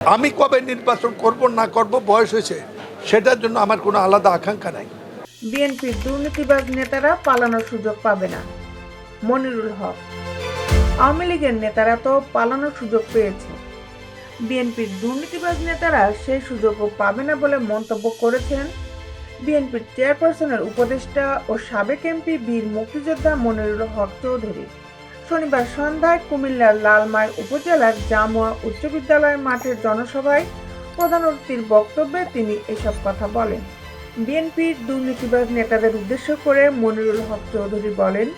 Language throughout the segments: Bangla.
আমি কবে নির্বাচন করব না করব বয়স হয়েছে, সেটার জন্য আমার কোনো আলাদা আকাঙ্ক্ষা নাই। বিএনপির দুর্নীতিবাজ নেতারা পালানোর সুযোগ পাবে না, মনিরুল হক। আওয়ামী লীগের নেতারা তো পালানোর সুযোগ পেয়েছে, বিএনপির দুর্নীতিবাজ নেতারা সেই সুযোগও পাবে না বলে মন্তব্য করেছেন বিএনপির চেয়ারপারসনের উপদেষ্টা ও সাবেক এমপি বীর মুক্তিযোদ্ধা মনিরুল হক চৌধুরী। শনিবার সন্ধ্যায় কুমিল্লার লালমাই উপজেলার জামুয়া উচ্চ বিদ্যালয় মাঠের জনসভায় প্রধান অতিথির বক্তব্যে তিনি এসব কথা বলেন। বিএনপির দুর্নীতিবাজ নেতাদের উদ্দেশ্য করে মনিরুল হক চৌধুরী বলেন,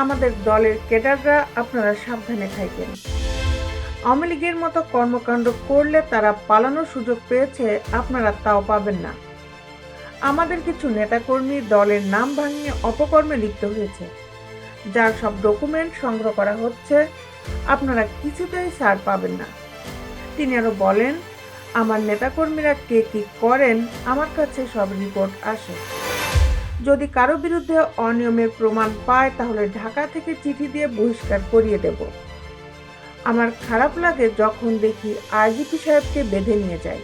আমাদের দলের ক্যাডাররা আপনারা সাবধানে থাকবেন। আওয়ামী লীগের মতো কর্মকাণ্ড করলে তারা পালানোর সুযোগ পেয়েছে, আপনারা তাও পাবেন না। আমাদের কিছু নেতাকর্মী দলের নাম ভাঙিয়ে অপকর্মে লিপ্ত হয়েছে, যার সব ডকুমেন্ট সংগ্রহ করা হচ্ছে, আপনারা কিছুতেই ছাড় পাবেন না। তিনি আরো বলেন, আমার নেতাকর্মীরা কে কি করেন আমার কাছে সব রিপোর্ট আসে। যদি কারো বিরুদ্ধে অনিয়মের প্রমাণ পায় তাহলে ঢাকা থেকে চিঠি দিয়ে বহিষ্কার করিয়ে দেব। আমার খারাপ লাগে যখন দেখি আইজিপি সাহেবকে বেঁধে নিয়ে যায়।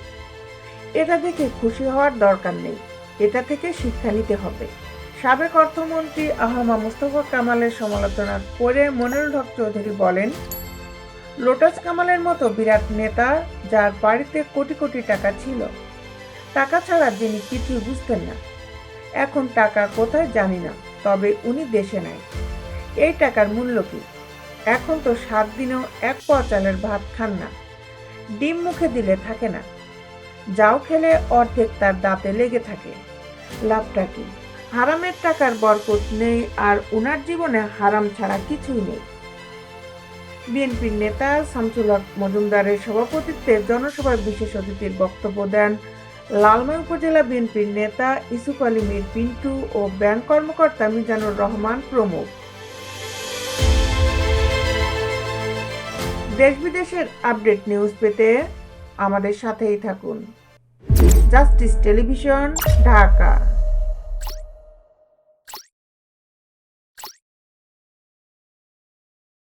এটা দেখে খুশি হওয়ার দরকার নেই, এটা থেকে শিক্ষা নিতে হবে। সাবেক অর্থমন্ত্রী আহমদ মোস্তফা কামালের সমালোচনা করে মনিরুল হক চৌধুরী বলেন, লোটাস কামালের মতো বিরাট নেতা যার বাড়িতে কোটি কোটি টাকা ছিল, টাকা ছাড়া যিনি কিছুই বুঝতেন না, এখন টাকা কোথায় জানি না, তবে উনি দেশে নাই। এই টাকার মূল্য কি? এখন তো 7 দিনেও 1 পোয়া চালের ভাত খান না, ডিম মুখে দিলে থাকে না, যাও খেলে অর্ধেক তার দাঁতে লেগে থাকে, লাভটা কি? হারামের টাকার বরকত নেই, আর উনার জীবনে হারাম ছাড়া কিছুই নেই। বিএনপির নেতা শামসুল হক মজুমদারের সভাপতিত্বে জনসভায় বিশেষ অতিথির বক্তব্য দেন লালমাই উপজেলা বিএনপির নেতা ইসুফ আলী মীর পিন্টু ও ব্যাংক কর্মকর্তা মিজানুর রহমান প্রমুখ। দেশ বিদেশের আপডেট নিউজ পেতে আমাদের সাথেই থাকুন। Justice television, Dhaka.